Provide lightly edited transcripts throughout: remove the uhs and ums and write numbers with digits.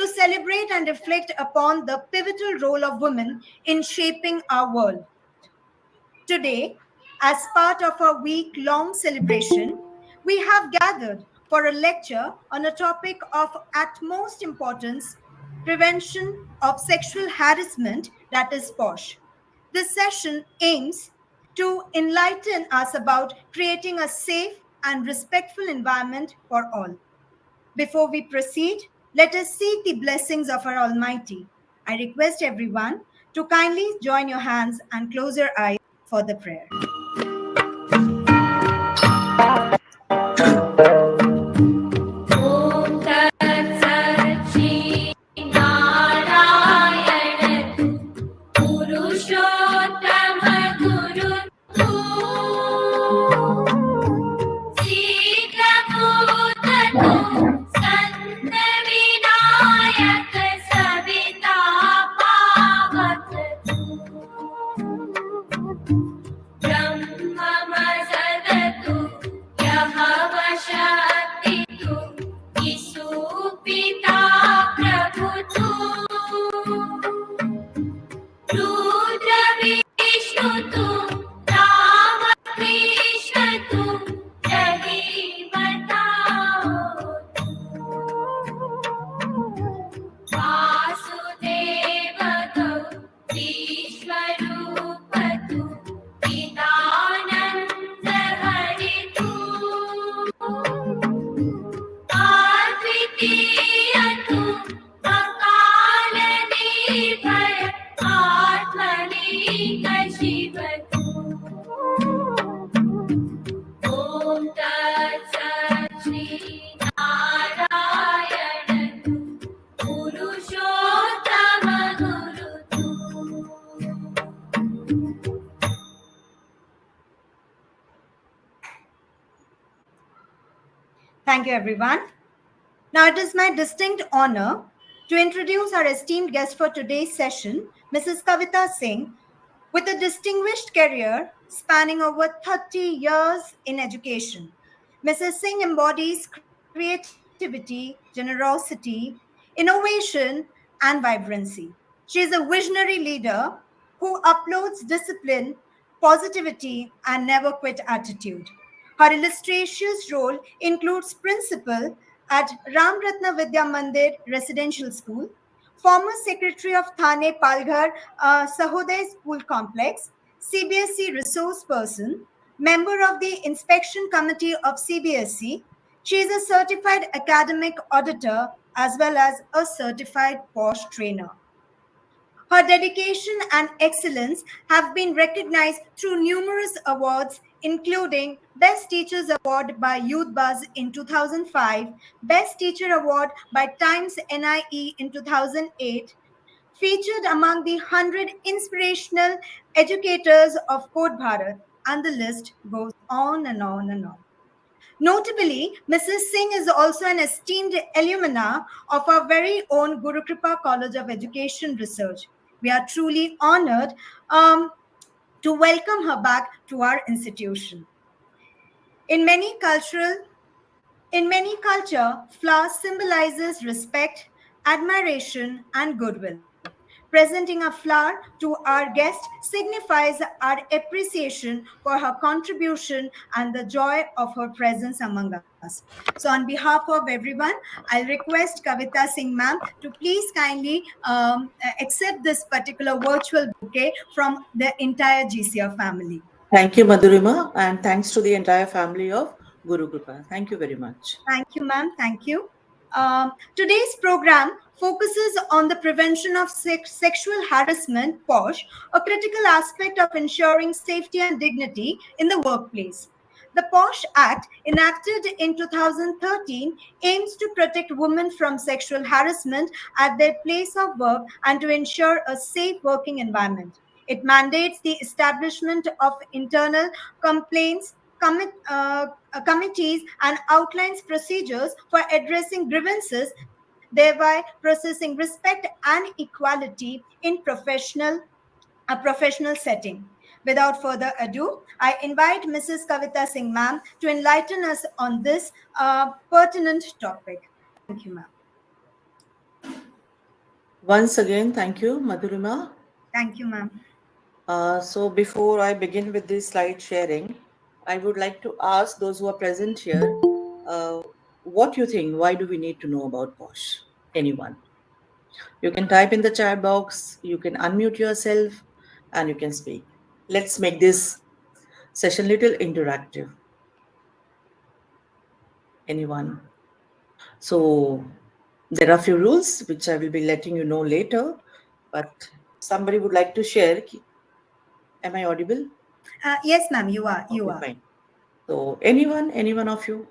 to celebrate and reflect upon the pivotal role of women in shaping our world. Today, as part of our week-long celebration, we have gathered for a lecture on a topic of utmost importance, prevention of sexual harassment, that is POSH. This session aims to enlighten us about creating a safe and respectful environment for all. Before we proceed, let us seek the blessings of our Almighty. I request everyone to kindly join your hands and close your eyes for the prayer. Thank you, everyone. Now, it is my distinct honor to introduce our esteemed guest for today's session, Mrs. Kavita Singh, with a distinguished career spanning over 30 years in education. Mrs. Singh embodies creativity, generosity, innovation, and vibrancy. She is a visionary leader who uploads discipline, positivity, and never quit attitude. Her illustrious role includes principal at Ramratna Vidya Mandir Residential School, former secretary of Thane Palghar Sahoday School Complex, CBSE resource person, member of the inspection committee of CBSE. She is a certified academic auditor as well as a certified POSH trainer. Her dedication and excellence have been recognized through numerous awards, including Best Teachers Award by Youth Buzz in 2005, Best Teacher Award by Times NIE in 2008, featured among the 100 inspirational educators of Code Bharat, and the list goes on and on and on. Notably, Mrs. Singh is also an esteemed alumna of our very own Guru Kripa College of Education Research. We are truly honored to welcome her back to our institution. In many culture, flower symbolizes respect, admiration, and goodwill. Presenting a flower to our guest signifies our appreciation for her contribution and the joy of her presence among us. So, on behalf of everyone, I'll request Kavita Singh ma'am to please kindly accept this particular virtual bouquet from the entire GCR family. Thank you, Madhurima, and thanks to the entire family of Guru Kripa. Thank you very much. Thank you, ma'am. Thank you. Today's program focuses on the prevention of sexual harassment, POSH, a critical aspect of ensuring safety and dignity in the workplace. The POSH Act, enacted in 2013, aims to protect women from sexual harassment at their place of work and to ensure a safe working environment. It mandates the establishment of internal complaints committees and outlines procedures for addressing grievances, thereby processing respect and equality in a professional setting. Without further ado, I invite Mrs. Kavita Singh ma'am to enlighten us on this pertinent topic. Thank you, ma'am. Once again, thank you, Madhurima. Thank you, ma'am. So before I begin with this slide sharing, I would like to ask those who are present here, uh, what you think? Why do we need to know about POSH? Anyone? You can type in the chat box, you can unmute yourself, and you can speak. Let's make this session little interactive. Anyone? So there are few rules which I will be letting you know later, but somebody would like to share. Am I audible? Yes, ma'am, you are. You Okay, are. fine. So any one of you,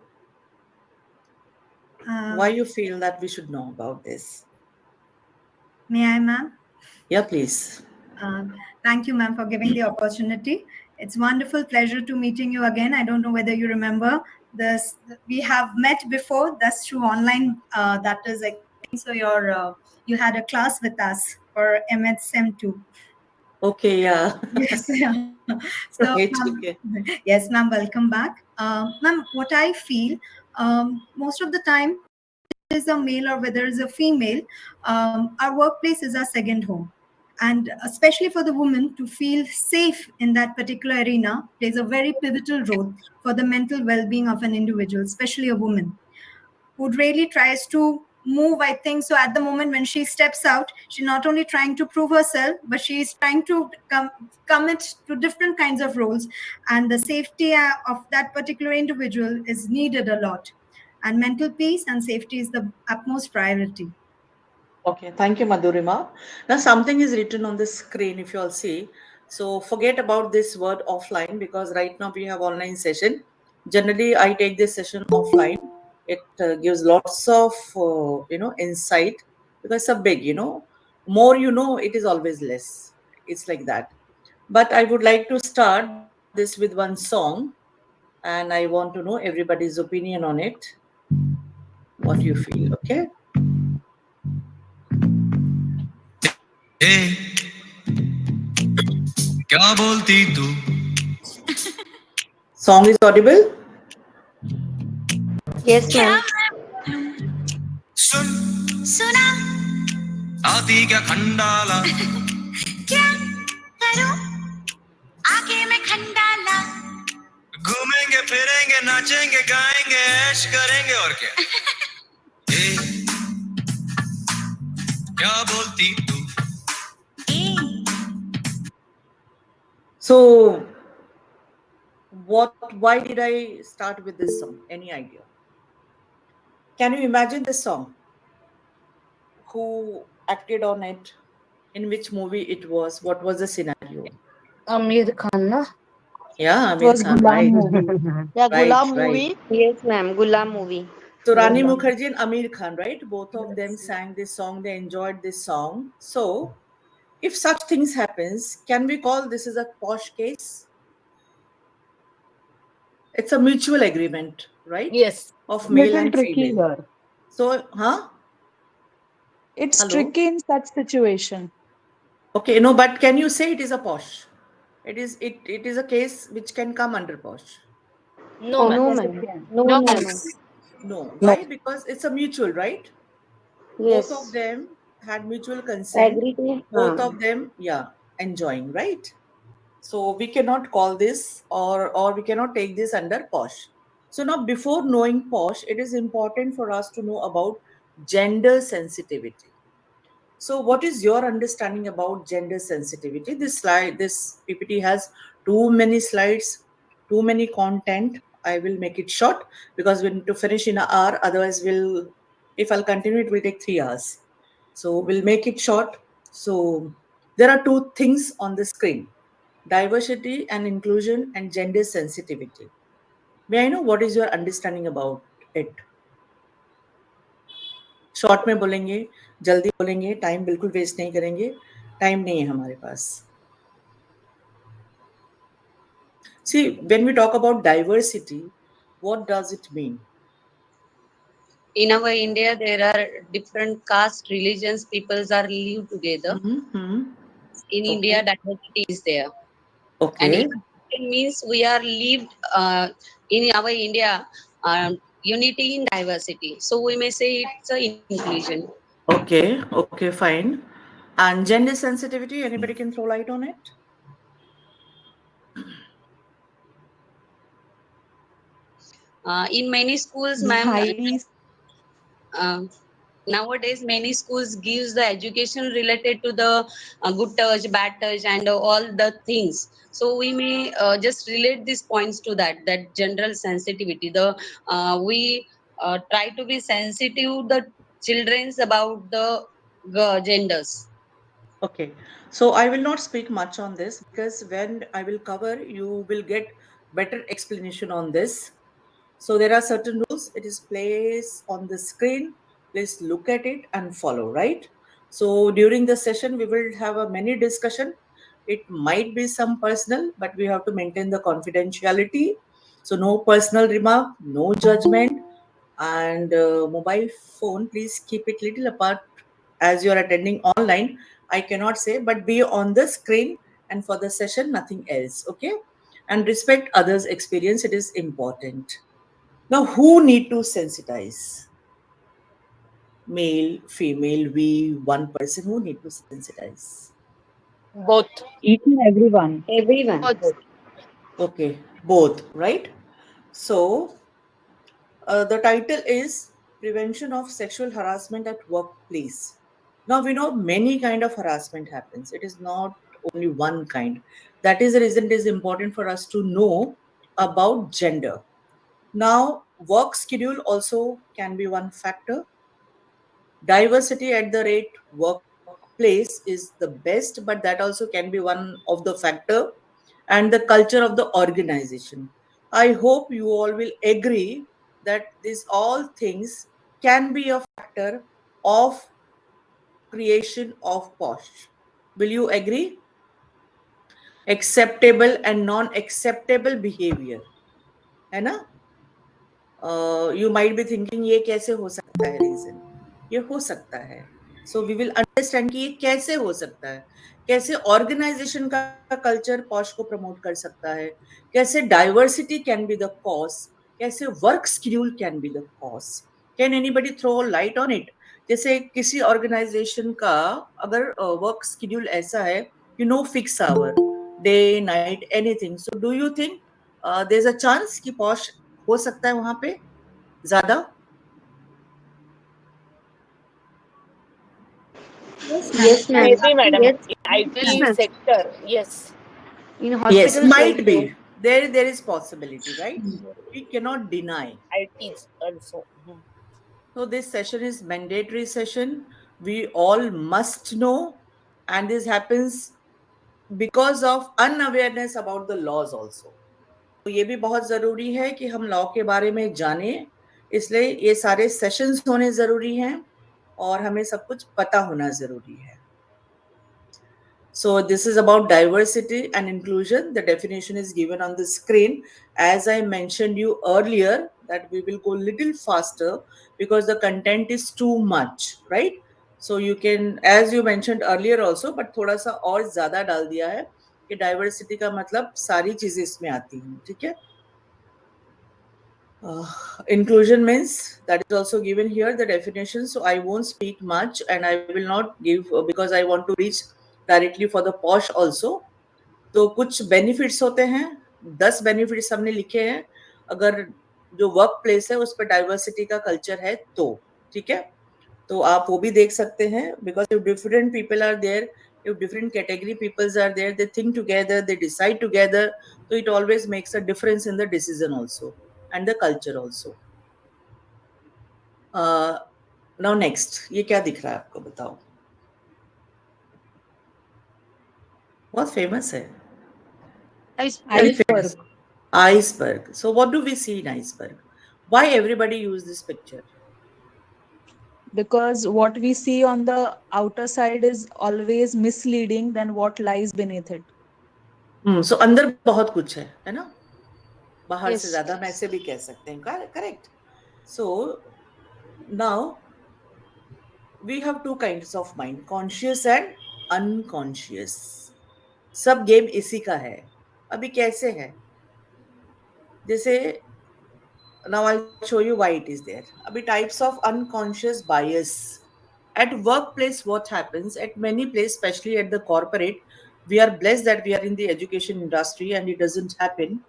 why you feel that we should know about this? May I, ma'am? Yeah, please. Thank you, ma'am, for giving the opportunity. It's wonderful pleasure to meeting you again. I don't know whether you remember this. We have met before. That's through online. That is, I think so. You had a class with us for MSM2. Okay, yeah. Yes. Yeah. So, Right, okay. yes, ma'am. Welcome back, ma'am. What I feel, most of the time, is a male or whether it's a female, our workplace is our second home. And especially for the woman to feel safe in that particular arena plays a very pivotal role for the mental well being of an individual, especially a woman who really tries to move. I think so. At the moment when she steps out, she's not only trying to prove herself, but she's trying to commit to different kinds of roles. And the safety of that particular individual is needed a lot, and mental peace and safety is the utmost priority. Okay, thank you, Madhurima. Now, something is written on the screen if you all see. So, forget about this word offline because right now we have online session. Generally, I take this session offline. It gives lots of insight because it's a big, more you know, it is always less. It's like that. But I would like to start this with one song, and I want to know everybody's opinion on it. What you feel, okay? क्या बोलती तू Song is audible. Yes, ma'am. सुन सुना आती क्या खंडाला क्या करूं आगे मैं खंडाला घूमेंगे फिरेंगे नाचेंगे गाएंगे ऐश करेंगे और क्या ए, क्या बोलती तू So, why did I start with this song? Any idea? Can you imagine this song? Who acted on it? In which movie it was? What was the scenario? Amir Khan, na? Yeah, It Amir was Khan, Gulam right? movie. Yeah, Right, Gulam right. movie. Yes, ma'am. Gulam movie. So Rani Gulam. Mukherjee and Amir Khan, right? Both of them sang this song. They enjoyed this song. So, if such things happens, can we call this is a posh case? It's a mutual agreement, right? Yes. Of male Little and tricky female. here. So, huh? It's Hello? tricky in such situation. Okay, no, but can you say it is a posh? It is a case which can come under posh. No, Oh, ma'am. no, Yes, it ma'am. can. No, No, no, ma'am. ma'am. No. No. Why? Because it's a mutual, right? Both of Yes. them had mutual consent. Agree to. Both of them, yeah, enjoying, right? So we cannot call this or we cannot take this under posh. So now before knowing posh, it is important for us to know about gender sensitivity. So, what is your understanding about gender sensitivity? This PPT has too many slides, too many content. I will make it short because we need to finish in an hour. Otherwise, if I'll continue, it will take 3 hours. So, we'll make it short. So, there are two things on the screen: diversity and inclusion and gender sensitivity. May I know what is your understanding about it? Short में बोलेंगे, जल्दी बोलेंगे, time बिल्कुल waste नहीं करेंगे, time नहीं है हमारे पास. See, when we talk about diversity, what does it mean? In our India, there are different caste, religions, peoples are live together. Mm-hmm. In India, diversity is there. And Okay. it means we are lived in our India, unity in diversity. So we may say it's a inclusion. Okay, fine. And gender sensitivity, anybody can throw light on it? In many schools, ma'am, Highly uh, nowadays many schools gives the education related to the good touch, bad touch, and all the things. So we may just relate these points to that general sensitivity. The we try to be sensitive the childrens about the genders. Okay, so I will not speak much on this because when I will cover, you will get better explanation on this. So there are certain rules. It is placed on the screen. Please look at it and follow, right? So during the session, we will have a many discussion. It might be some personal, but we have to maintain the confidentiality. So no personal remark, no judgment, and mobile phone. Please keep it little apart as you are attending online. I cannot say, but be on the screen and for the session, nothing else. Okay, and respect others' experience. It is important. Now, who need to sensitize? Male, female, we, one person who need to sensitize. Both. each and everyone. Everyone. Both. Okay, both, right? So, the title is Prevention of Sexual Harassment at Workplace. Now, we know many kind of harassment happens. It is not only one kind. That is the reason it is important for us to know about gender. Now, work schedule also can be one factor. Diversity at the rate workplace is the best, but that also can be one of the factor, and the culture of the organization. I hope you all will agree that these all things can be a factor of creation of posh. Will you agree? Acceptable and non-acceptable behavior, है ना? You might be thinking ये कैसे हो सकता है reason? ये हो सकता है. So we will understand कि ये कैसे हो सकता है, कैसे ऑर्गेनाइजेशन का कल्चर पॉश को प्रमोट कर सकता है, कैसे diversity can be the cause, कैसे work schedule can be the cause. Can anybody throw light on it? जैसे किसी ऑर्गेनाइजेशन का अगर वर्क शेड्यूल ऐसा है कि no fix hour, day night anything, so do you think there is a chance कि posh हो सकता है वहां पे ज्यादा? Yes, ma'am. Yes, ma'am. Maybe, madam. Yes. In Yes, IT ma'am. sector, yes. In Yes, hospitals might also. be. There is possibility, right? We cannot deny. IT also. So this session is mandatory session. We all must know, and this happens because of unawareness about the laws also. तो ये भी बहुत जरूरी है कि हम law के बारे में जाने, इसलिए ये सारे सेशंस होने जरूरी हैं और हमें सब कुछ पता होना जरूरी है. So this is about diversity and inclusion. The definition is given on the screen. As I mentioned you earlier, that we will go little faster because the content is too much, right? So you can, as you mentioned earlier also, but थोड़ा सा और ज़्यादा डाल दिया है कि diversity का मतलब सारी चीजें इसमें आती हैं, ठीक है? Inclusion means that is also given here the definition, so I won't speak much and I will not give because I want to reach directly for the posh also. तो कुछ बेनिफिट्स होते हैं, 10 बेनिफिट्स हमने लिखे हैं अगर जो work place है उस पर डाइवर्सिटी का कल्चर है तो, ठीक है? तो आप वो भी देख सकते हैं because if different people are there, if different category peoples are there, they think together, they decide together, so it always makes a difference in the decision also and the culture also. Now next, ये क्या दिख रहा है आपको बताओ? बहुत famous है. Very famous. Iceberg. So what do we see in iceberg? Why everybody use this picture? Because what we see on the outer side is always misleading than what lies beneath it. So अंदर बहुत कुछ है ना? बाहर से Yes. ज्यादा हम ऐसे भी कह सकते हैं. Correct. So now we have two kinds of mind, conscious and unconscious. सब गेम इसी का है. अभी कैसे है? जैसे now I'll show you why it is there. अभी types of unconscious bias At workplace, what happens at many places, especially at the corporate, we are blessed that we are in the education industry and it doesn't happen.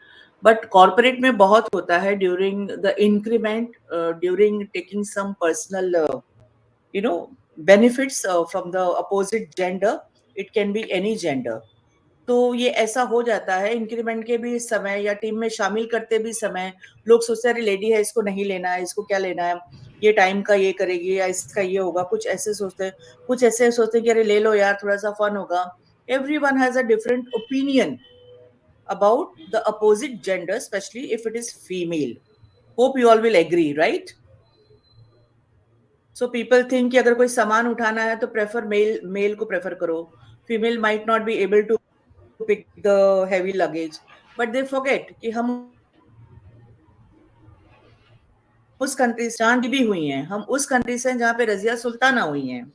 But corporate में बहुत होता है during the increment, during taking some personal, benefits from the opposite gender. It can be any gender. तो ये ऐसा हो जाता है इंक्रीमेंट के भी समय या टीम में शामिल करते भी समय लोग सोचते हैं अरे लेडी है इसको नहीं लेना है, इसको क्या लेना है, ये टाइम का ये करेगी या इसका ये होगा, कुछ ऐसे सोचते हैं, कुछ ऐसे सोचते हैं कि अरे ले लो यार थोड़ा सा फन होगा. Everyone has a different opinion about the opposite gender, especially if it is female. Hope you all will agree, right? So people think कि अगर कोई सामान उठाना है तो प्रेफर मेल को प्रेफर करो. Female might not be able to pick the heavy luggage, but they forget कि हम उस कंट्री से चांद भी हुई हैं, हम उस कंट्री से जहाँ पे रजिया सुल्ताना हुई हैं.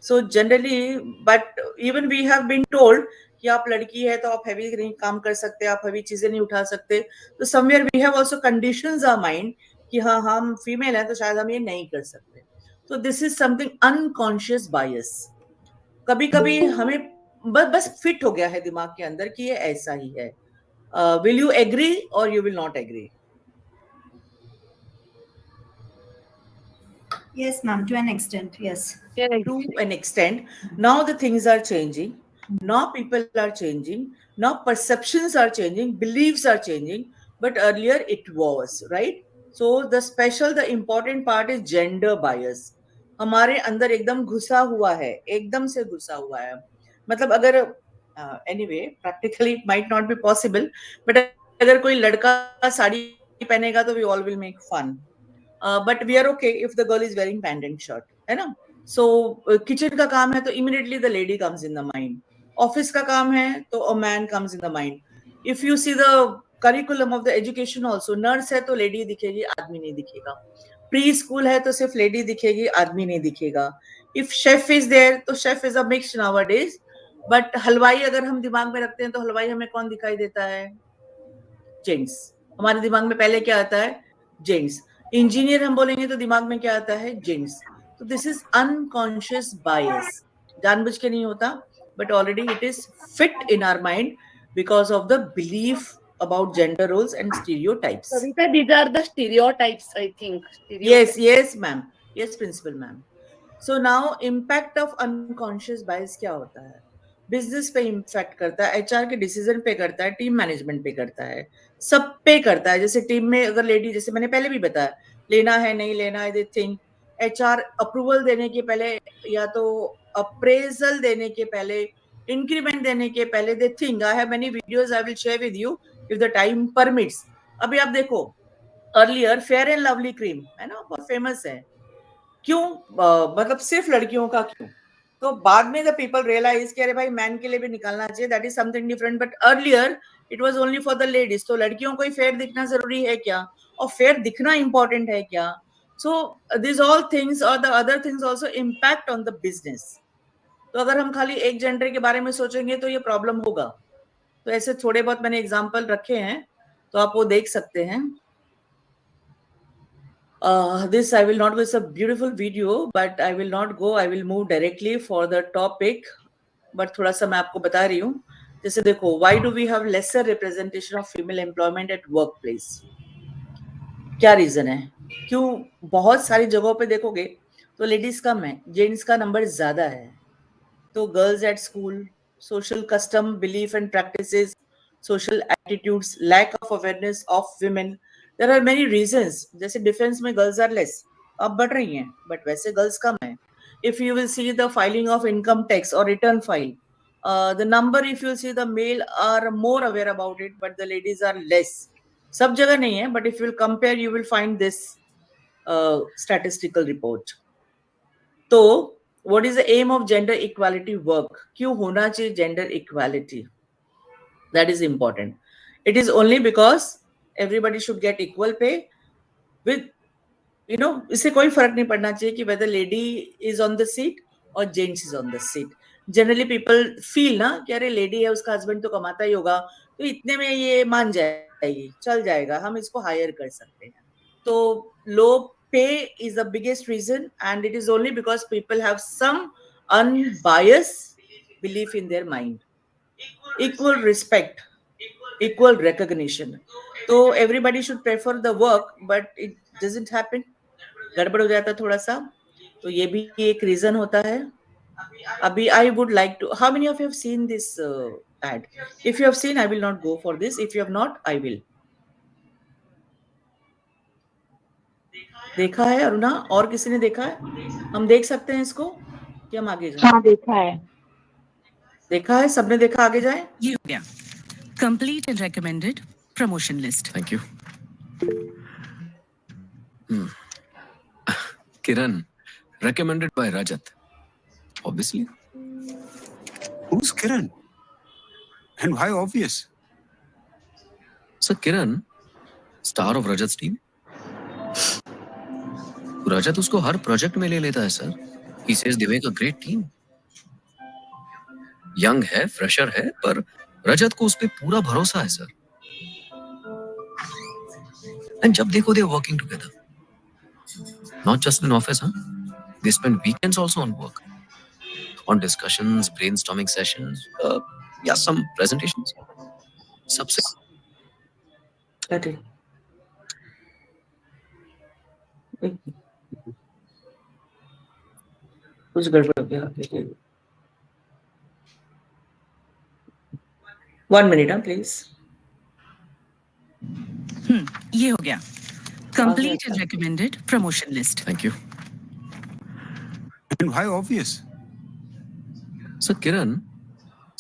So generally, but even we have been told कि आप लड़की है तो आप हैवी नहीं काम कर सकते, आप हैवी चीजें नहीं उठा सकते. तो somewhere we have also conditions our mind कि हाँ हम फीमेल हैं तो शायद हम ये नहीं कर सकते. तो this is something unconscious bias. कभी कभी हमें बस फिट हो गया है दिमाग के अंदर कि ये ऐसा ही है. Will you agree or you will not agree? Yes, ma'am, to an extent, yes. To an extent. Now the things are changing. Now people are changing. Now perceptions are changing. Beliefs are changing. But earlier it was, right? So the important part is gender bias. हमारे अंदर एकदम घुसा हुआ है, एकदम से घुसा हुआ है. मतलब अगर anyway practically it might not be possible, but अगर कोई लड़का साड़ी पहनेगा तो we all will make fun. But we are okay if the girl is wearing pant and shirt, है ना? So kitchen का काम है तो immediately the lady comes in the mind. Office का काम है तो a man comes in the mind. If you see the curriculum of the education also, nurse है तो lady दिखेगी, आदमी नहीं दिखेगा. Preschool है तो सिर्फ lady दिखेगी, आदमी नहीं दिखेगा. If chef is there तो chef is a mix nowadays. But हलवाई अगर हम दिमाग में रखते हैं तो हलवाई हमें कौन दिखाई देता है? जेंट्स. हमारे दिमाग में पहले क्या आता है? जेंट्स. इंजीनियर हम बोलेंगे तो दिमाग में क्या आता है? जेंट्स. तो दिस इज अनकॉन्शियस बायस. जानबूझ के नहीं होता, but already it is fit in our mind because of the belief about gender roles and stereotypes. Savita, these are the stereotypes, I think. Yes, ma'am. Yes, principal ma'am. So now impact of unconscious bias क्या होता है? Business पे impact करता है, HR के decision पे करता है, टीम मैनेजमेंट पे करता है, सब पे करता है. जैसे टीम में अगर लेडी, जैसे मैंने पहले भी बताया, लेना है नहीं लेना है, दे थिंक. एचआर अप्रूवल देने के पहले या तो अप्रेजल देने के पहले, इंक्रीमेंट देने के पहले, they think. I have many videos, I will share with you if the time permits. अभी आप देखो, earlier fair and lovely cream है ना, बहुत फेमस है. क्यों? मतलब सिर्फ लड़कियों का क्यों? तो बाद में द पीपल रियलाइज कि अरे भाई मैन के लिए भी निकालना चाहिए, that is something different. But earlier it was only for the ladies. तो लड़कियों को ही फेयर दिखना जरूरी है क्या? और फेयर दिखना इंपॉर्टेंट है क्या? सो दिस ऑल थिंग्स और the other things also impact on the business. तो अगर हम खाली एक जेंडर के बारे में सोचेंगे तो ये प्रॉब्लम होगा. तो ऐसे थोड़े बहुत मैंने एग्जाम्पल रखे हैं, तो आप वो देख सकते हैं. This I will not go. It's a beautiful video, but I will not go. I will move directly for the topic. But थोड़ा सा मैं आपको बता रही हूँ. जैसे देखो, why do we have lesser representation of female employment at workplace? क्या रीजन है? क्यों? बहुत सारी जगहों पे देखोगे तो लेडीज कम है, जेंट्स का नंबर ज्यादा है. तो girls at school, social custom, belief and practices, social attitudes, lack of awareness of women. There are many reasons. जैसे डिफेंस में गर्ल्स आर लेस, अब बढ़ रही हैं, बट वैसे गर्ल्स कम है. If you will see the filing of income tax or return file, the number, if you will see, the male are more aware about it, but the ladies are less. सब जगह नहीं है, but if you will compare, you will find this statistical report. तो what is the aim of gender equality work? क्यों होना चाहिए gender equality? That is important. It is only because everybody should get equal pay with, इससे कोई फर्क नहीं पड़ना चाहिए कि whether lady is on the seat or gents is on the seat. Generally people feel ना कि अरे lady है, उसका husband तो कमाता ही होगा, तो इतने में ये मान जाएगी, चल जाएगा, हम इसको हायर कर सकते हैं. तो लोग pay is the biggest reason, and it is only because people have some unbiased belief in their mind. Equal respect, equal recognition. So everybody should prefer the work, but it doesn't happen. गड़बड़ हो जाता है थोड़ा सा, तो ये भी एक रीजन होता है. अभी I would like to. How many of you have seen this ad? If you have seen, I will not go for this. If you have not, I will. देखा है अरुणा? और किसी ने देखा है? हम देख सकते हैं इसको कि हम आगे जाएं? हाँ देखा है. देखा है? सबने देखा? आगे जाएं? ये हो गया complete and recommended promotion list. Thank you. Kiran, recommended by Rajat. Obviously. Who's Kiran? And why obvious? So Kiran, star of Rajat's team. रजत उसको हर प्रोजेक्ट में ले लेता है sir. He says they make a great team. Young है, fresher है, पर रजत को उस पे पूरा भरोसा है सर. एंड जब देखो they are working together. Not just in office, huh? They spend weekends also on work. On discussions, brainstorming sessions, yeah, some presentations. सबसे अरे कुछ गड़बड़ हो गया. 1 minute, please. ये हो गया complete and recommended promotion list. Thank you. And why obvious? So Kiran,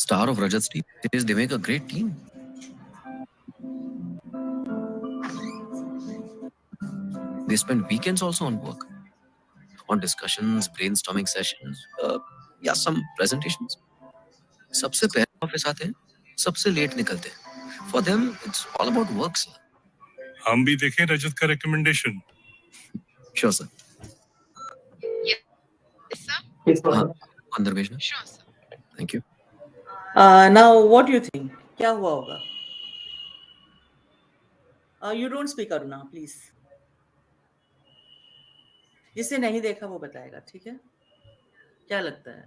star of Rajat's team, says they make a great team. They spend weekends also on work. On discussions, brainstorming sessions, yeah, some presentations. सबसे पहले office आते हैं, सबसे late निकलते हैं. For them, it's all about work, sir. हम भी देखें रजत का recommendation. Sure, sir. हाँ, अंदर भेजना. Thank you. Now, what do you think? क्या हुआ होगा? You don't speak, Aruna, please. जिसने नहीं देखा वो बताएगा, ठीक है? क्या लगता है?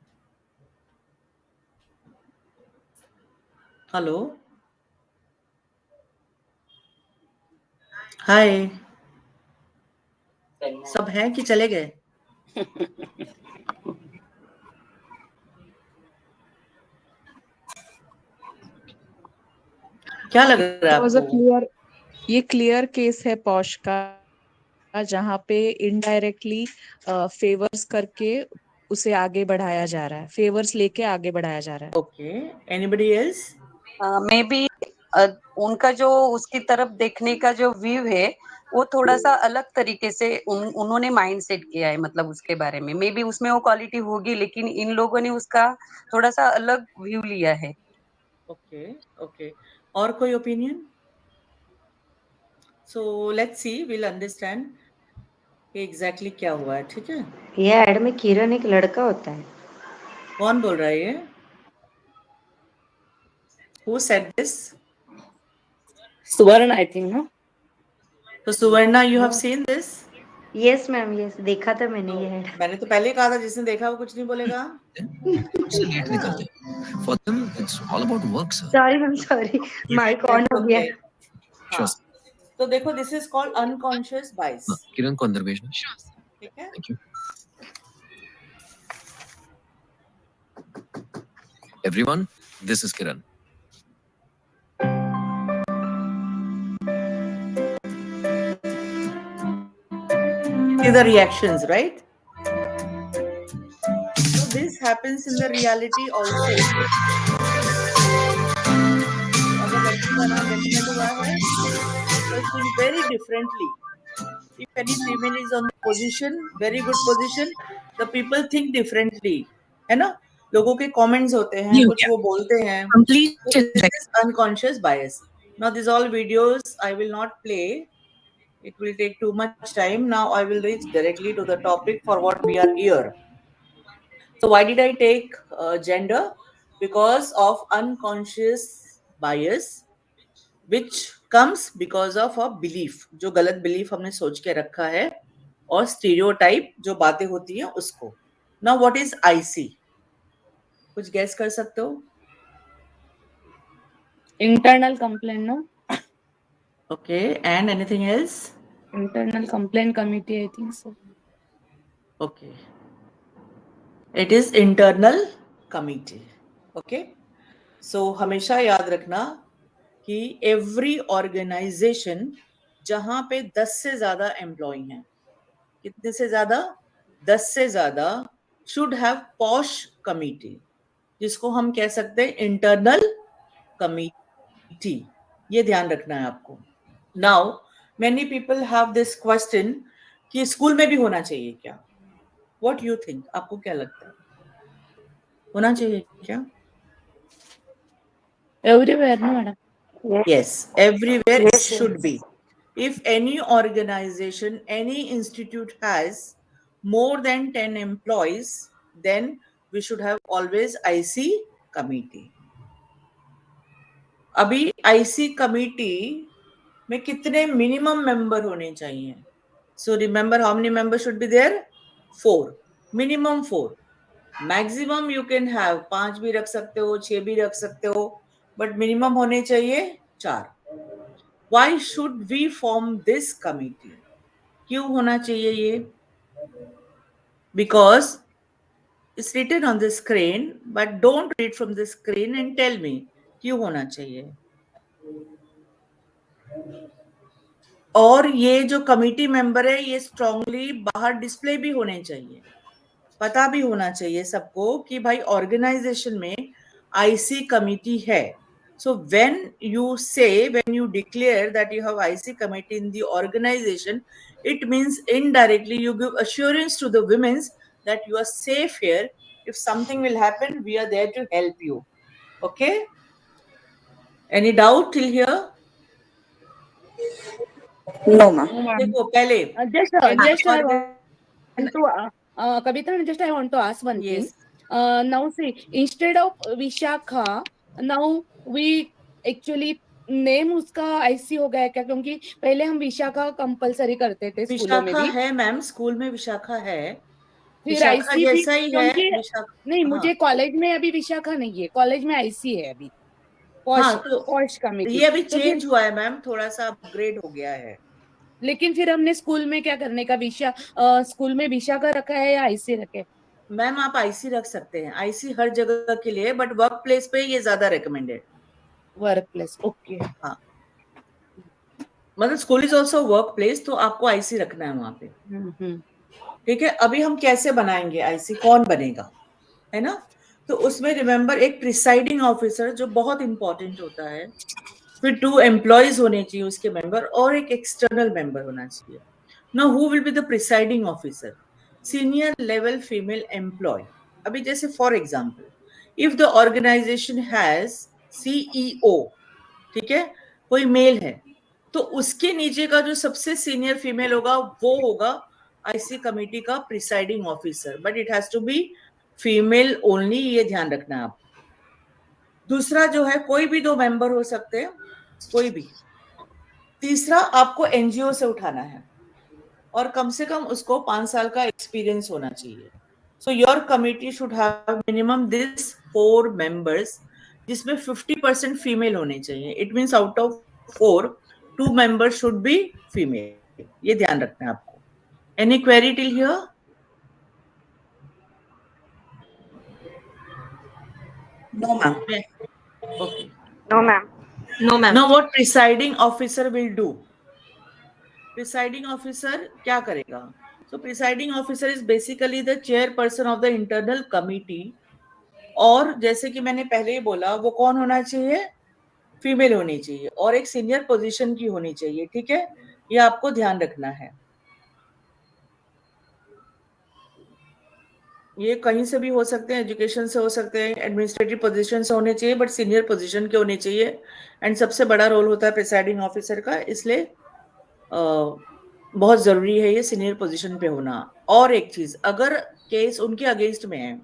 हेलो, हाय, सब हैं कि चले गए? क्या लग रहा है आपको? ये क्लियर केस है पॉश का, जहाँ पे इनडायरेक्टली फेवर्स करके उसे आगे बढ़ाया जा रहा है, फेवर्स लेके आगे बढ़ाया जा रहा है. Okay, anybody else? May be उनका जो उसकी तरफ देखने का जो व्यू है वो थोड़ा सा अलग तरीके से उन्होंने माइंड सेट किया है, मतलब उसके बारे में मे बी उसमें वो क्वालिटी होगी, लेकिन इन लोगों ने उसका थोड़ा सा अलग व्यू लिया है. ओके ओके, और कोई opinion? So let's see, will understand कि एग्जैक्टली क्या हुआ है, ठीक है? ये ऐड में किरण एक लड़का होता है. कौन बोल रहा है ये? Who said this? सुवर्ण आई थिंक. नो तो सुवर्णा, you have seen this? Yes ma'am, yes देखा था मैंने ये ऐड. मैंने तो पहले कहा था, जिसने देखा वो कुछ नहीं बोलेगा. सबसे लेट निकलते हैं. For them, it's all about work, sir. Sorry ma'am, sorry mic on हो गया. Sure. हाँ. तो देखो, this is called unconscious bias, हाँ, किरण को अंदर भेजना. ठीक है? Thank you. Everyone, this is Kiran. See the reactions, right? So this happens in the reality also. अगर लड़की का नाम recommend हुआ है, so it will very differently. If any female is on the position, very good position, the people think differently, है ना? लोगों के comments होते हैं, कुछ वो बोलते हैं. Complete So this is unconscious bias. Now these all videos I will not play. It will take too much time. Now I will reach directly to the topic for what we are here. So why did I take gender? Because of unconscious bias, which comes because of a belief. जो गलत belief हमने सोच के रखा है, और stereotype जो बातें होती हैं उसको. Now what is IC? कुछ गैस कर सकते हो? Internal complaint, no? Okay, and anything else? Internal complaint committee, I think so. Okay. It is internal committee. Okay. So हमेशा याद रखना कि every organization जहां पे 10 से ज्यादा एम्प्लॉय हैं, कितने से ज्यादा? 10 से ज्यादा, should have posh committee, जिसको हम कह सकते हैं इंटरनल कमिटी. ये ध्यान रखना है आपको. Now many people have this question कि स्कूल में भी होना चाहिए क्या? What you think? आपको क्या लगता है, होना चाहिए क्या? Everywhere, no, madam? Yes, everywhere it Yes, should yes. be. If any organization, any institute has more than 10 employees, then we should have always IC committee. अभी IC committee में कितने मिनिमम मेंबर होने चाहिए? So remember how many members should be there? 4. Minimum 4. Maximum you can have 5 भी रख सकते हो, 6 भी रख सकते हो, but minimum होने चाहिए 4. Why should we form this committee? क्यों होना चाहिए ये? Because it's written on the screen, but don't read from the screen and tell me क्यों होना चाहिए. और ये जो कमिटी मेंबर है ये स्ट्रांगली बाहर डिस्प्ले भी होने चाहिए, पता भी होना चाहिए सबको कि भाई ऑर्गेनाइजेशन में आईसी कमिटी है. So when you declare that you have IC committee in the organization, it means indirectly you give assurance to the women that you are safe here. If something will happen, we are there to help you. Okay? Any doubt till here? No, ma'am. देखो पहले Just I want to, Kavita, just I want to ask one thing. Yes. Now see, instead of Vishakha, now we actually name उसका IC हो गया क्या? क्योंकि पहले हम Vishakha compulsory करते थे स्कूलों में विशाखा भी. है मैम, स्कूल में विशाखा है, फिर विशाखा आईसी भी, जैसा ही है क्योंकि विशाखा. नहीं, हाँ. मुझे कॉलेज में अभी विशाखा नहीं है, कॉलेज में आईसी है अभी. हाँ, तो पॉश कमिटी. ये अभी तो फिर चेंज हुआ है मैम, थोड़ा सा अपग्रेड हो गया है. लेकिन फिर हमने स्कूल में क्या करने का, स्कूल में विशाखा रखा है या आईसी रखे? मैम आप आईसी रख सकते हैं, आईसी हर जगह के लिए, बट वर्क प्लेस पे ये ज्यादा रिकमेंडेड. Work place, okay. हाँ, मतलब school is also work place, तो आपको आईसी रखना है वहां पे. ठीक है. अभी हम कैसे बनाएंगे आईसी, कौन बनेगा, है ना? तो उसमें रिमेंबर एक प्रिसाइडिंग ऑफिसर जो बहुत इंपॉर्टेंट होता है, फिर 2 एम्प्लॉयज होने चाहिए उसके मेंबर, और एक एक्सटर्नल मेंबर होना चाहिए. Now who will be the presiding officer? Senior level female employ. अभी जैसे for example, if the organisation has CEO, ठीक है, कोई मेल है, तो उसके नीचे का जो सबसे सीनियर फीमेल होगा वो होगा आईसी कमिटी का presiding officer, but it has to be female only, ये ध्यान रखना है आप. दूसरा जो है, कोई भी 2 मेंबर हो सकते हैं, कोई भी. तीसरा, आपको एनजीओ से उठाना है और कम से कम उसको 5 साल का एक्सपीरियंस होना चाहिए. So your committee should have minimum this 4 members, जिसमें 50% फीमेल होने चाहिए. It means out of 4, 2 members should be female. ये ध्यान रखना है आपको. Any query till here? No, ma'am. Okay. No, ma'am. No, ma'am. Now what presiding officer will do? Presiding officer क्या करेगा? So presiding officer is basically the chairperson of the internal committee. और जैसे कि मैंने पहले ही बोला, वो कौन होना चाहिए? फीमेल होनी चाहिए और एक सीनियर पोजीशन की होनी चाहिए. ठीक है, ये आपको ध्यान रखना है. ये कहीं से भी हो सकते हैं, एजुकेशन से हो सकते हैं, एडमिनिस्ट्रेटिव पोजीशन से होने चाहिए, बट सीनियर पोजीशन के होने चाहिए. एंड सबसे बड़ा रोल होता है प्रिसाइडिंग ऑफिसर का, इसलिए बहुत जरूरी है ये सीनियर पोजीशन पे होना. और एक चीज, अगर केस उनके अगेंस्ट में है,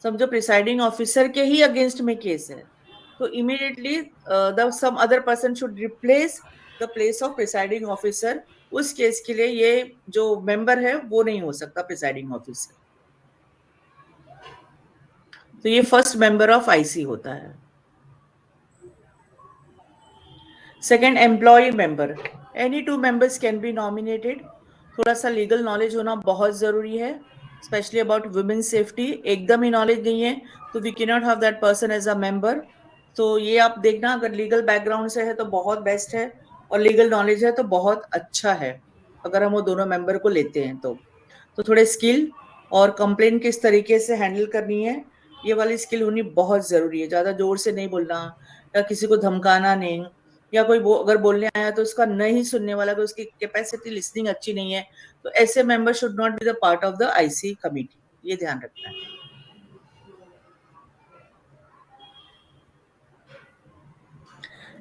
समझो प्रिसाइडिंग ऑफिसर के ही अगेंस्ट में केस है, तो immediately the some other person should replace the place of presiding officer, उस केस के लिए ये जो मेंबर है वो नहीं हो सकता प्रिसाइडिंग ऑफिसर। तो ये फर्स्ट मेंबर ऑफ आईसी होता है। Second, employ member, any two members can be nominated. थोड़ा सा लीगल नॉलेज होना बहुत जरूरी है, स्पेशली अबाउट वुमेन सेफ्टी। एकदम ही नॉलेज नहीं है तो we can not have that person as a member. तो ये आप देखना, अगर लीगल बैकग्राउंड से है तो बहुत बेस्ट है, और लीगल नॉलेज है तो बहुत अच्छा है अगर हम वो दोनों मेंबर को लेते हैं तो थोड़े स्किल और कंप्लेन किस तरीके से हैंडल करनी है, ये वाली स्किल होनी बहुत जरूरी है। ज्यादा जोर से नहीं बोलना, या किसी को धमकाना नहीं, या कोई अगर बोलने आया तो उसका नहीं सुनने वाला, तो उसकी कैपेसिटी लिसनिंग अच्छी नहीं है, तो ऐसे member should not be the part of the IC committee, ये ध्यान रखना है।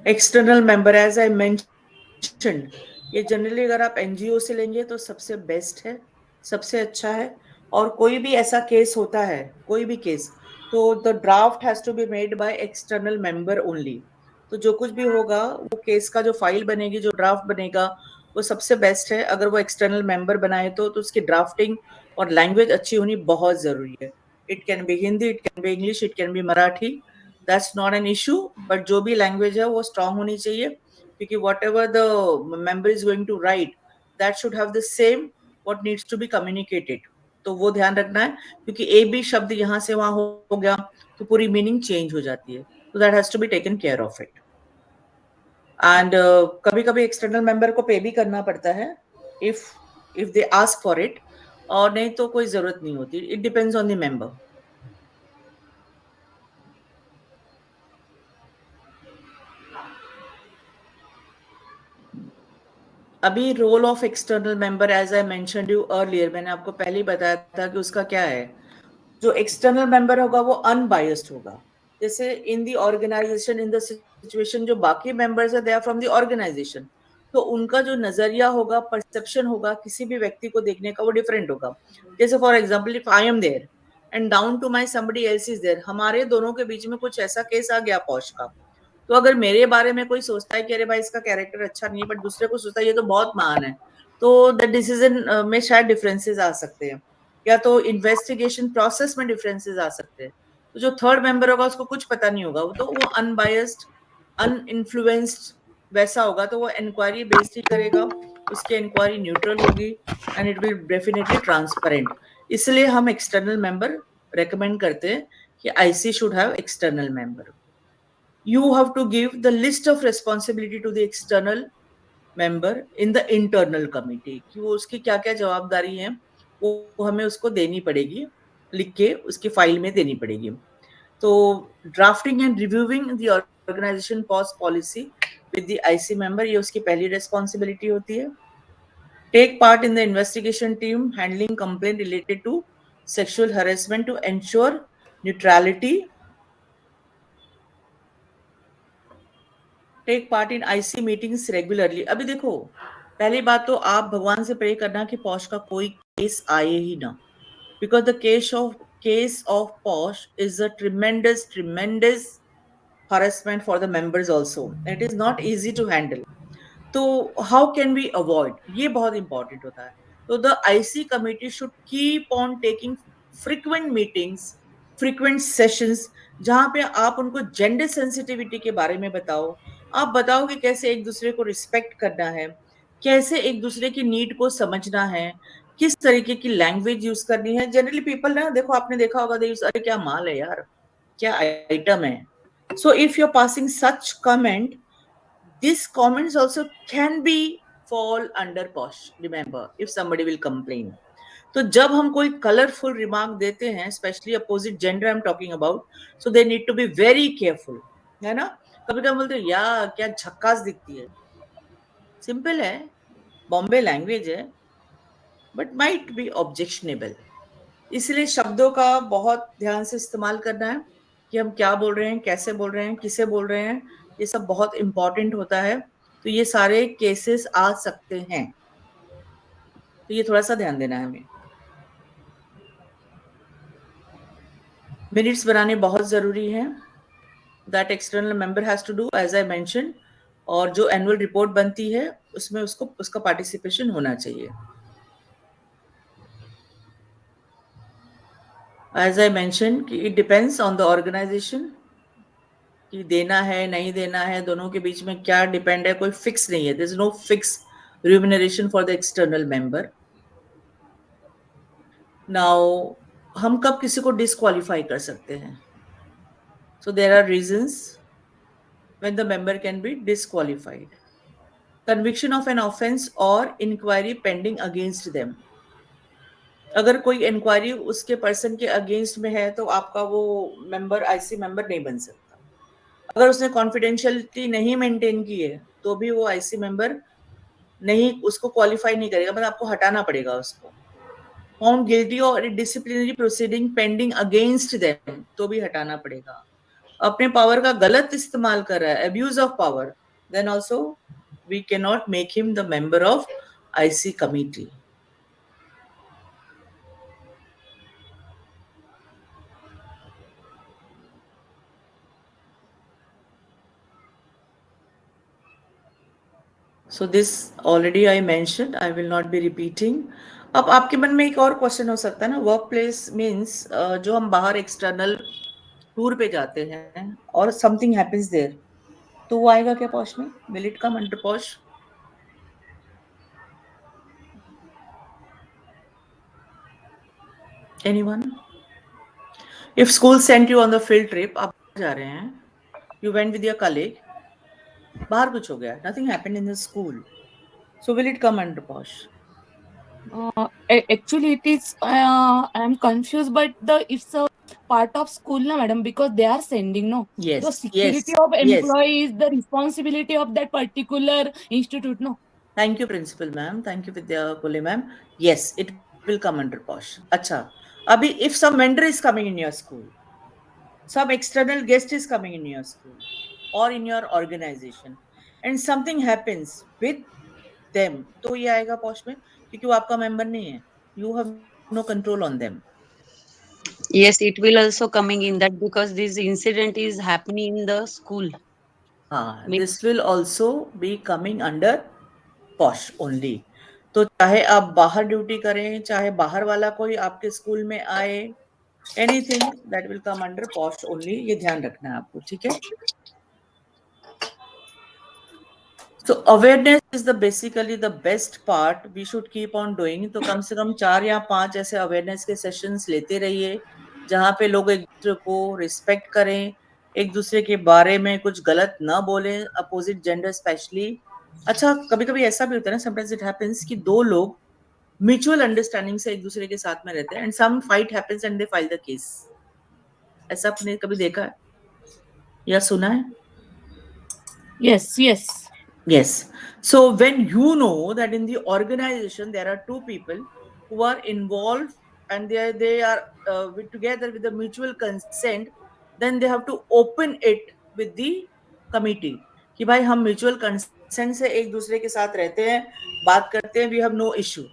External member, as I mentioned, ये जनरली अगर आप एनजीओ से लेंगे तो सबसे बेस्ट है, सबसे अच्छा है। और कोई भी ऐसा केस होता है, कोई भी केस, तो the draft has to be made by external member only. तो जो कुछ भी होगा, वो केस का जो फाइल बनेगी, जो ड्राफ्ट बनेगा, वो सबसे बेस्ट है अगर वो एक्सटर्नल मेंबर बनाए तो उसकी ड्राफ्टिंग और लैंग्वेज अच्छी होनी बहुत जरूरी है। It can be Hindi, it can be English, it can be Marathi, that's not an issue, but जो भी लैंग्वेज है वो स्ट्रांग होनी चाहिए, क्योंकि what ever the member is going to write, that should have the same what needs to be communicated. तो वो ध्यान रखना है, क्योंकि ए बी शब्द यहाँ से वहां हो गया तो पूरी मीनिंग चेंज हो जाती है, तो that has to be taken care of it. And कभी कभी एक्सटर्नल मेंबर को पे भी करना पड़ता है if they ask for it, और नहीं तो कोई जरूरत नहीं होती, it depends on the member. अभी role of external member, as I mentioned you earlier, मैंने आपको पहले ही बताया था कि उसका क्या है। जो एक्सटर्नल मेंबर होगा वो अनबायस्ड होगा। जैसे in the organisation, in the situation, जो बाकी मेंबर्स है they are from the organisation, तो उनका जो नजरिया होगा, परसेप्शन होगा किसी भी व्यक्ति को देखने का, वो डिफरेंट होगा। जैसे for example, if I am there and down to my somebody else is there, हमारे दोनों के बीच में कुछ ऐसा केस आ गया पॉश का, तो अगर मेरे बारे में कोई सोचता है कि अरे भाई इसका कैरेक्टर अच्छा नहीं है, बट दूसरे को सोचता है ये तो बहुत महान है, तो द डिसीजन में शायद डिफरेंसेस आ सकते हैं, या तो इन्वेस्टिगेशन प्रोसेस में डिफरेंसेस आ सकते हैं। तो जो थर्ड मेंबर होगा उसको कुछ पता नहीं होगा, तो वो अनबायस्ड, अनइन्फ्लुएंस्ड वैसा होगा, तो वो इंक्वायरी बेस्ड ही करेगा, उसकी इंक्वायरी न्यूट्रल होगी and it will definitely transparent. इसलिए हम एक्सटर्नल मेंबर रेकमेंड करते हैं कि IC should have external member. You have to give the list of responsibility to the external member in the internal committee, कि वो उसकी क्या क्या जवाबदारी है वो हमें उसको देनी पड़ेगी, लिख के उसकी फाइल में देनी पड़ेगी। तो drafting and reviewing the organisation pause policy with the IC member, ये उसकी पहली रेस्पॉन्सिबिलिटी होती है। Take part in the investigation team handling complaint related to sexual harassment to ensure neutrality. Take part in IC meetings regularly. अभी देखो, पहली बात तो आप भगवान से प्रे करना कि पॉश का कोई केस आए ही ना, because the case of posh is a tremendous harassment for the members also. It is not easy to handle. तो हाउ कैन वी अवॉइड, ये बहुत इंपॉर्टेंट होता है। तो the IC committee should keep on taking frequent meetings, frequent sessions, जहां पे आप उनको जेंडर सेंसिटिविटी के बारे में बताओ। आप बताओ कि कैसे एक दूसरे को रिस्पेक्ट करना है, कैसे एक दूसरे की नीड को समझना है, किस तरीके की लैंग्वेज यूज करनी है। जनरली पीपल ना, देखो आपने देखा होगा, अरे क्या माल है यार, क्या आइटम है। So if you're passing such comment, these comments also can be fall under posh, remember, if somebody will complain. तो जब हम कोई कलरफुल रिमार्क देते हैं, specially opposite gender I am talking about, so they need to be very careful, है ना। कभी कभी बोलते हैं यार क्या झक्कास दिखती है, सिंपल है, बॉम्बे लैंग्वेज है, बट माइट बी ऑब्जेक्शनेबल। इसलिए शब्दों का बहुत ध्यान से इस्तेमाल करना है कि हम क्या बोल रहे हैं, कैसे बोल रहे हैं, किसे बोल रहे हैं, ये सब बहुत इंपॉर्टेंट होता है। तो ये सारे केसेस आ सकते हैं, तो ये थोड़ा सा ध्यान देना है हमें। मिनट्स बनाने बहुत जरूरी है, that external member has to do, as I mention. और जो एनुअल रिपोर्ट बनती है उसमें उसका पार्टिसिपेशन होना चाहिए. As I mentioned कि it depends on the organization कि देना है नहीं देना है, दोनों के बीच में क्या डिपेंड है, कोई फिक्स नहीं है. There is no fixed remuneration for the external member. Now हम कब किसी को डिस्क्वालीफाई कर सकते हैं? So there are reasons when the member can be disqualified. Conviction of an offense or inquiry pending against them. अगर कोई इंक्वायरी उसके पर्सन के अगेंस्ट में है तो आपका वो मेंबर आईसी मेंबर नहीं बन सकता. अगर उसने कॉन्फिडेंशियलिटी नहीं मेंटेन की है तो भी वो आईसी मेंबर नहीं, उसको क्वालिफाई नहीं करेगा, मतलब आपको हटाना पड़ेगा उसको. फाउंड गिल्टी और disciplinary proceeding pending against them तो भी हटाना पड़ेगा. अपने पावर का गलत इस्तेमाल कर रहा है, abuse of power, then also we can not make him the member of IC committee. So this already I mentioned, I will not be repeating. अब आपके मन में एक और क्वेश्चन हो सकता है ना, वर्क प्लेस मीन्स जो हम बाहर एक्सटर्नल टूर पे जाते हैं और समथिंग हैपेंस देयर, तो वो आएगा क्या पॉश में? Will it come under posh? Anyone? If school sent you on the field trip, आप जा रहे हैं, you went with your colleague, बाहर कुछ हो गया, nothing happened in the school, so will it come under posh? Actually, it is. I am confused, but it's a part of school, na, madam, because they are sending, no. Yes. The security of employee is the responsibility of that particular institute, no. Thank you, principal ma'am. Thank you, Vidya Kole ma'am. Yes, it will come under posh. अच्छा, अभी if some vendor is coming in your school, some external guest is coming in your school or in your organization, and something happens with them, तो ये आएगा posh में, क्योंकि वो आपका member नहीं है. You have no control on them. Yes, it will also coming in that because this incident is happening in the school. This will also be coming under posh only. तो चाहे आप बाहर ड्यूटी करें, चाहे बाहर वाला कोई आपके स्कूल में आए, anything that will come under posh only. ये ध्यान रखना है आपको, ठीक है? So awareness is the basically the best part we should keep on doing. तो कम से कम 4 या 5 ऐसे अवेयरनेस के सेशंस लेते रहिए जहां पे लोग एक दूसरे को रिस्पेक्ट करें, एक दूसरे के बारे में कुछ गलत ना बोलें, अपोजिट जेंडर स्पेशली. अच्छा, कभी कभी ऐसा भी होता है ना, समटाइम्स इट हैपेंस कि दो लोग म्यूचुअल अंडरस्टैंडिंग से एक दूसरे के साथ में रहते हैं and some fight happens and they file the case. ऐसा आपने कभी देखा है या सुना है? Yes. So when you know that in the organization there are two people who are involved and they are together with the mutual consent, then they have to open it with the committee कि भाई हम mutual consent से एक दूसरे के साथ रहते हैं, बात करते हैं, we have no issue.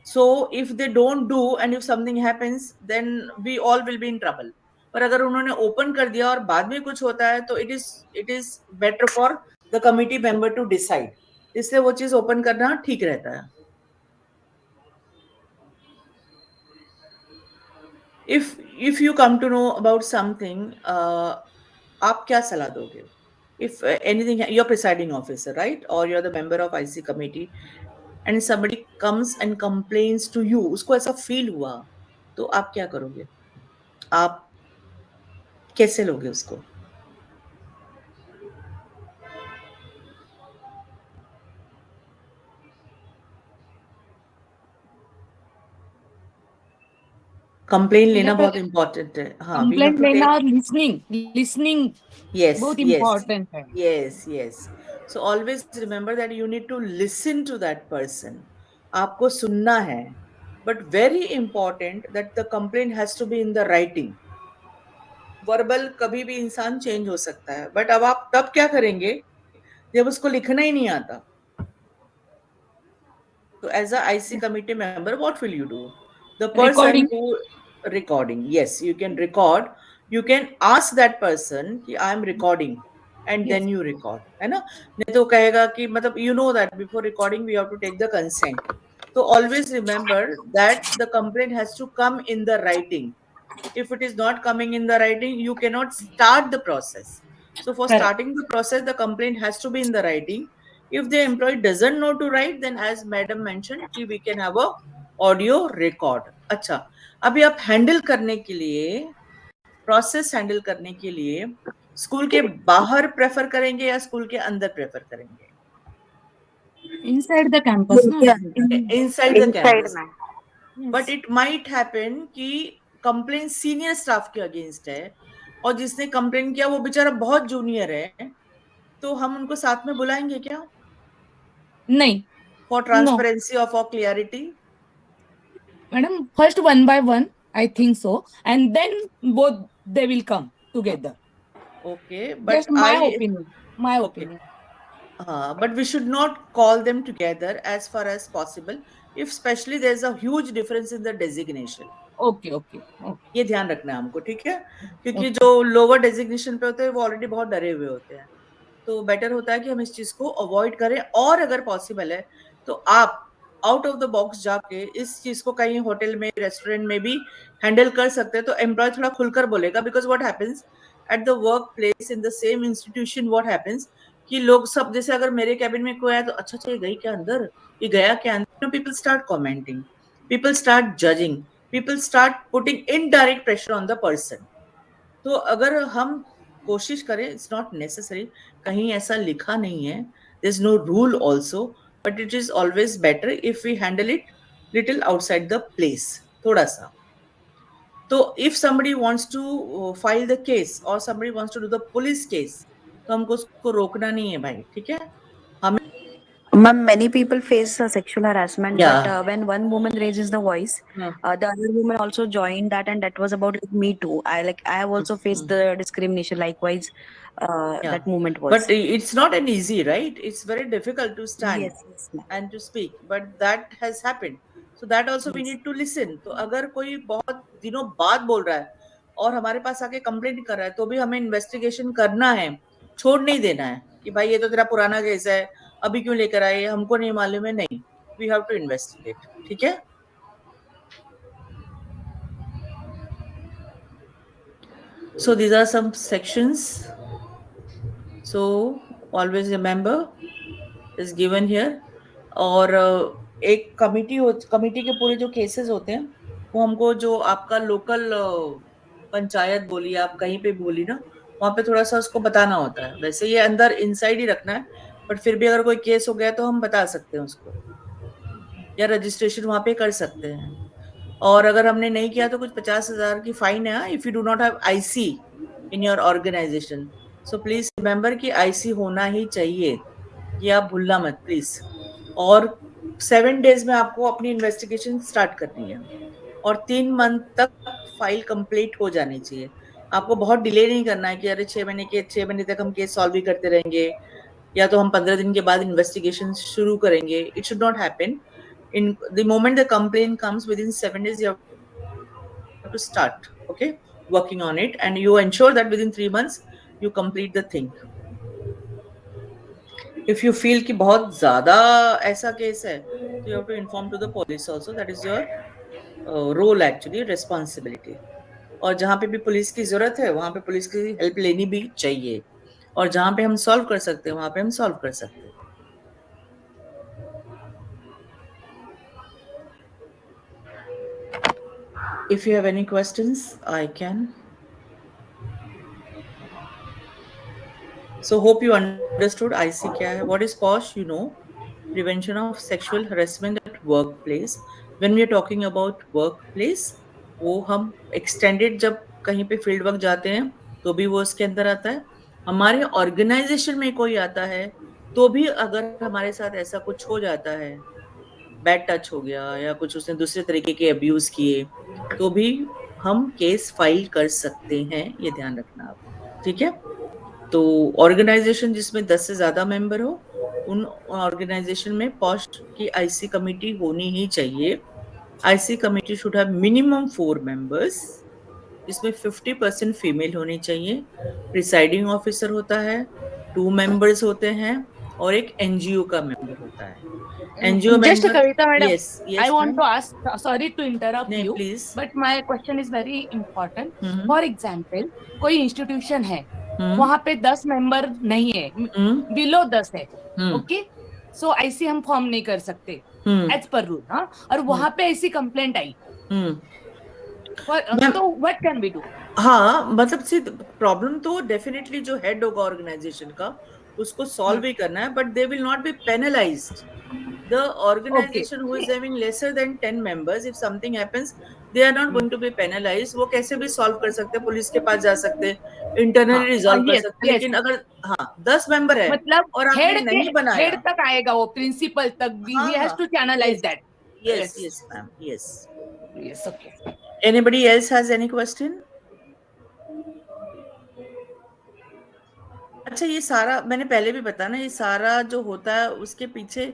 So if they don't do and if something happens, then we all will be in trouble. पर अगर उन्होंने ओपन कर दिया और बाद में कुछ होता है तो it is better for the committee member to decide. इसलिए वो चीज ओपन करना ठीक रहता है. If you come to know about something, आप क्या सलाह दोगे? If anything, you're presiding officer, right? Or you're the member of IC committee, and somebody comes and complains to you, उसको ऐसा फील हुआ, तो आप क्या करोगे? आप कैसे लोगे उसको? कंप्लेन लेना बहुत इम्पोर्टेंट है. हाँ, कंप्लेंट लेना और लिसनिंग yes, बहुत yes, इम्पोर्टेंट है. yes. So always remember that you need to listen to that person. आपको सुनना है, but very important that the complaint has to be in the writing. Verbal कभी भी इंसान चेंज हो सकता है, but अब आप तब क्या करेंगे जब उसको लिखना ही नहीं आता? So as a IC committee member, what will you do? The person recording. Yes, you can record. You can ask that person, I am recording, and then you record, है ना? नहीं तो कहेगा कि मतलब you know that before recording we have to take the consent. So always remember that the complaint has to come in the writing. If it is not coming in the writing, you cannot start the process. So for Correct. starting the process, the complaint has to be in the writing. If the employee doesn't know to write, then as madam mentioned, कि we can have a audio record. अच्छा, अभी आप handle करने के लिए, process handle करने के लिए स्कूल के बाहर प्रेफर करेंगे या स्कूल के अंदर प्रेफर करेंगे? Inside the campus, no? Inside the Inside, campus. ma'am. Yes. But it might happen कि कंप्लेन सीनियर स्टाफ के अगेंस्ट है और जिसने कंप्लेन किया वो बेचारा बहुत जूनियर है, तो हम उनको साथ में बुलाएंगे क्या नहीं, फॉर ट्रांसपेरेंसी और for clarity? madam, first one by one, I think so, and then both they will come together. Okay, but Just my opinion. My Okay. opinion. But we should not call them together as far as possible, if especially there's a huge difference in the designation. Okay, okay, okay. ये ध्यान रखना है हमको, ठीक है? क्योंकि Okay. जो lower designation पे होते हैं वो ऑलरेडी बहुत डरे हुए होते हैं, तो बेटर होता है कि हम इस चीज को अवॉइड करें। और अगर पॉसिबल है तो आप आउट ऑफ द बॉक्स जाके इस चीज को कहीं होटल में, रेस्टोरेंट में भी हैंडल कर सकते हैं, तो एम्प्लॉय थोड़ा खुलकर बोलेगा। Because what happens at the work place in the same institution, what happens कि लोग सब, जैसे अगर मेरे कैबिन में कोई आया तो अच्छा अच्छा ये गई क्या अंदर, ये गया क्या अंदर, people start commenting, people start judging, people start putting indirect pressure on the person. तो अगर हम कोशिश करें, इट्स नॉट नेसेसरी, कहीं ऐसा लिखा नहीं है, there is no rule also, but it is always better if we handle it little outside the place, थोड़ा सा। तो इफ somebody wants to file the case or somebody wants to do the police case, तो हमको उसको रोकना नहीं है भाई, ठीक है? Ma'am, many people face sexual harassment, Yeah. but when one woman raises the voice, Hmm. the other woman also joined that, and that was about like me too. I have also faced the discrimination. Likewise, Yeah. that moment was. But it's not an easy, right? It's very difficult to stand Yes, yes, ma'am. and to speak, but that has happened. So that also we Yes. need to listen. तो अगर कोई बहुत दिनों बाद बोल रहा है और हमारे पास आके कंप्लेंट कर रहा है, तो भी हमें इन्वेस्टिगेशन करना है, छोड़ नहीं देना है कि भाई ये तो तेरा पुराना केस है, अभी क्यों लेकर आए, हमको नहीं मालूम है, नहीं, वी हैव टू इन्वेस्टिगेट, ठीक है? So these are some sections. So always remember is given here. और एक कमिटी के पूरे जो केसेस होते हैं वो हमको, जो आपका लोकल पंचायत बोली, आप कहीं पे बोली ना, वहां पे थोड़ा सा उसको बताना होता है। वैसे ये अंदर इनसाइड ही रखना है, बट फिर भी अगर कोई केस हो गया तो हम बता सकते हैं उसको, या रजिस्ट्रेशन वहां पे कर सकते हैं। और अगर हमने नहीं किया तो कुछ 50,000 की फाइन है if you do not have IC in your organisation. So please remember कि आईसी होना ही चाहिए, ये आप भूलना मत प्लीज। और 7 डेज में आपको अपनी इन्वेस्टिगेशन स्टार्ट करनी है और 3 मंथ तक फाइल कंप्लीट हो जानी चाहिए। आपको बहुत डिले नहीं करना है कि अरे 6 महीने तक हम केस सॉल्व ही करते रहेंगे, या तो हम 15 दिन के बाद इन्वेस्टिगेशन शुरू करेंगे। It should not happen. In the moment the complaint comes, within 7 days you have to start, okay, working on it, and you ensure that within 3 months you complete the thing. If you feel कि बहुत ज्यादा ऐसा case है, तो you have to inform to the police also. That is your role actually, responsibility. और जहाँ पे भी पुलिस की जरूरत है वहां पे पुलिस की हेल्प लेनी भी चाहिए, और जहाँ पे हम सॉल्व कर सकते हैं वहां पे हम सॉल्व कर सकते हैं। If you have any questions, I can. So hope you understood IC क्या है. What is POSH? You know, Prevention of Sexual Harassment at Workplace. When we are talking about workplace, वो हम extended जब कहीं पे फील्ड वर्क जाते हैं तो भी वो उसके अंदर आता है। हमारे ऑर्गेनाइजेशन में कोई आता है तो भी अगर हमारे साथ ऐसा कुछ हो जाता है, बैड टच हो गया या कुछ उसने दूसरे तरीके के अब्यूज किए, तो भी हम केस फाइल कर सकते हैं, ये ध्यान रखना आप, ठीक है? तो ऑर्गेनाइजेशन जिसमें 10 से ज्यादा मेंबर हो, उन ऑर्गेनाइजेशन में पॉश की आईसी कमेटी होनी ही चाहिए। IC committee should have minimum 4 members, जिसमें 50% फीमेल होनी चाहिए। प्रिसाइडिंग ऑफिसर होता है, 2 members होते हैं और एक NGO का member होता है. NGO Just member. Kavita madam, Yes, yes. I want ma'am. to ask, sorry to interrupt नहीं, you, please. but my question is very important. Hmm, For example, कोई institution है, हम्म, वहां पे 10 मेंबर नहीं है, हम्म, बिलो 10 है, हम्म, ओके, सो ऐसे हम फॉर्म नहीं कर सकते हम्म, एज पर रूल. हाँ, और वहां पे ऐसी कंप्लेंट आई, हम्म. तो व्हाट कैन वी डू? हाँ, मतलब सी प्रॉब्लम तो डेफिनेटली जो हेड होगा ऑर्गेनाइजेशन का उसको सॉल्व ही करना है, but they will not be penalised. The organization who is having lesser than 10 members, if something happens, they are not going to be penalized. वो कैसे भी सॉल्व कर सकते हैं, पुलिस के पास जा सकते हैं, इंटरनली रिजॉल्व कर यस सकते हैं. यस, लेकिन अगर 10 मेंबर है मतलब और आपने नहीं बनाया, हेड तक आएगा, वो प्रिंसिपल तक भी, हाँ, he has to channelize that. yes, yes, ma'am, yes. Yes, okay. Anybody else has any question? अच्छा, ये सारा मैंने पहले भी बताया ना, ये सारा जो होता है उसके पीछे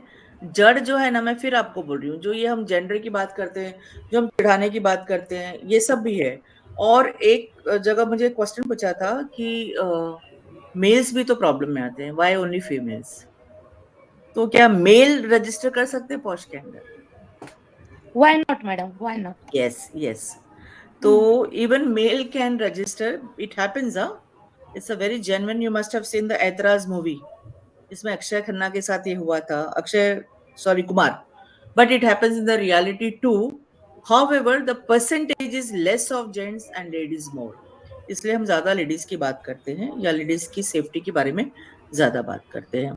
जड़ जो है ना, मैं फिर आपको बोल रही हूँ, जो ये हम जेंडर की बात करते हैं, जो हम चिढ़ाने की बात करते हैं, ये सब भी है. और एक जगह मुझे क्वेश्चन पूछा था कि मेल्स भी तो प्रॉब्लम में आते हैं, व्हाई ओनली फीमेल्स? तो क्या मेल रजिस्टर कर सकते हैं पॉश के अंदर? Why not, madam? Why not? Yes, yes. तो even male can register. It happens, huh? It's a very genuine. You must have seen the Aitraz movie. इसमें अक्षय खन्ना के साथ ये हुआ था, Kumar. But it happens in the reality too. However, the percentage is less of gents and ladies more. इसलिए हम ज्यादा ladies की बात करते हैं, या लेडीज की सेफ्टी के बारे में ज्यादा बात करते हैं.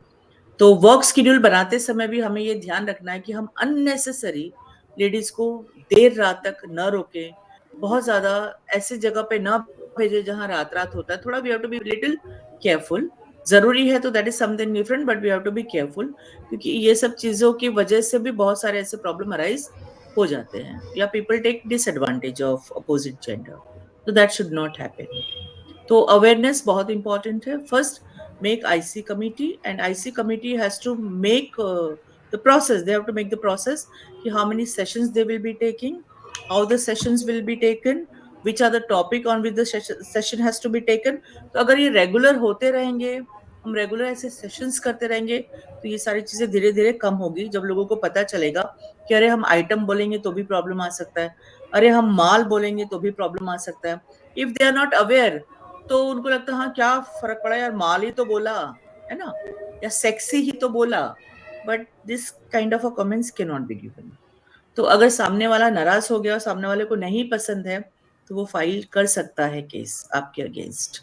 तो वर्क शेड्यूल बनाते समय भी हमें ये ध्यान रखना है कि हम अननेसेसरी लेडीज को देर रात तक न रोके, बहुत ज्यादा ऐसी जगह पे न भेजे जहां रात रात होता है. थोड़ा we have to be little careful. जरूरी है तो that is something different, but we have to be careful, क्योंकि ये सब चीजों की वजह से भी बहुत सारे ऐसे प्रॉब्लम अराइज हो जाते हैं, या people take disadvantage of opposite gender. तो दैट शुड नॉट हैपन. तो अवेयरनेस बहुत इंपॉर्टेंट है. First, make IC committee, and IC committee has to make the process. They have to make the process how many sessions they will be taking, how the sessions will be taken, which are the topic on which the session has to be taken. तो अगर ये regular होते रहेंगे, हम regular ऐसे sessions करते रहेंगे, तो ये सारी चीजें धीरे धीरे कम होगी. जब लोगों को पता चलेगा कि अरे हम आइटम बोलेंगे तो भी प्रॉब्लम आ सकता है, अरे हम माल बोलेंगे तो भी प्रॉब्लम आ सकता है. If they are not aware, तो उनको लगता है हाँ क्या फर्क पड़ा यार, माल ही तो बोला है ना, या सेक्सी ही तो बोला. But this kind of a comments can not be given. तो अगर सामने वाला नाराज हो गया और सामने वाले को नहीं पसंद है, तो वो फाइल कर सकता है केस आपके अगेंस्ट.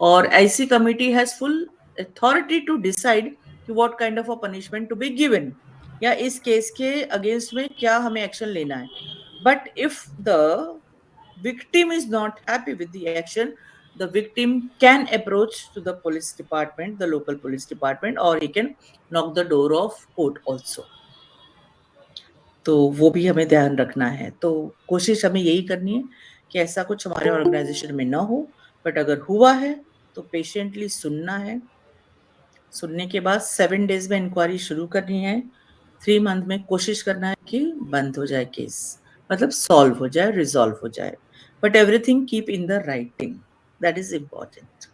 और ऐसी committee has full authority to decide कि what kind of a punishment to be given, या इस केस के अगेंस्ट में क्या हमें एक्शन लेना है. But if the victim is not happy with the action, the victim can approach to the police department, the local police department, or he can knock the door of court also. तो वो भी हमें ध्यान रखना है. तो कोशिश हमें यही करनी है कि ऐसा कुछ हमारे ऑर्गेनाइजेशन में ना हो, बट अगर हुआ है तो पेशेंटली सुनना है. सुनने के बाद 7 days में इंक्वायरी शुरू करनी है. 3 month में कोशिश करना है कि बंद हो जाए केस, मतलब सॉल्व हो जाए, रिजॉल्व हो जाए. But everything keep in the writing. That is important.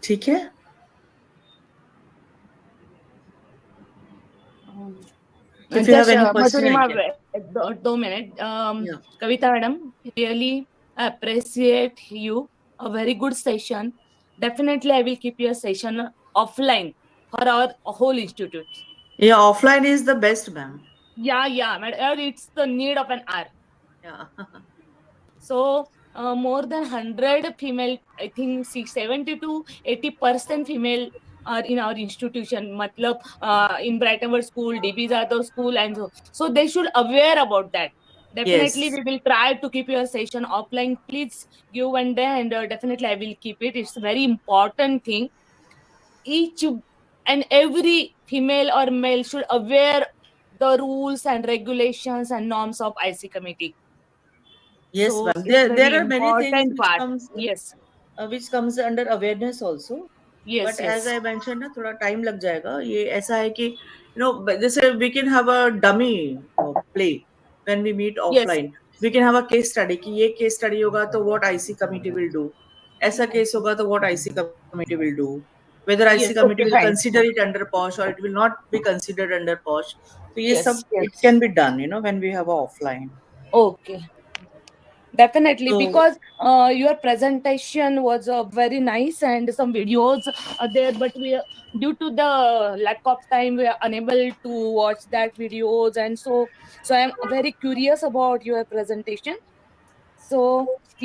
ठीक है? If you have any question, I can. 2 minutes. Yeah. Kavita madam, really appreciate you. A very good session. Definitely, I will keep your session offline for our whole institute. Yeah, offline is the best, ma'am. Yeah, madam. It's the need of an hour. Yeah. So more than 100 female, I think 70 to 80% female are in our institution. Matlab, in Brighton School, DB Zadav School, and so they should aware about that. Definitely, Yes. we will try to keep your session offline. Please give one day, and definitely I will keep it. It's a very important thing. Each and every female or male should aware the rules and regulations and norms of IC committee. Yes, So ma'am. it's There very are many things important part. Yes. which comes under awareness also. Yes, But as yes. I mentioned ना, थोड़ा time लग जाएगा. ये ऐसा है कि जैसे we can have a dummy play when we meet Yes. offline. We can have a case study कि ये case study होगा तो what IC committee will do. ऐसा केस होगा तो what IC committee will do, whether IC Yes, committee okay, will fine. consider it under POSH or it will not be considered under POSH. So ये Yes, सब yes. it can be done, you know, when we have a offline. Okay. Definitely, So because your presentation was very nice and some videos are there, but due to the lack of time, we are unable to watch that videos, and so I am very curious about your presentation. So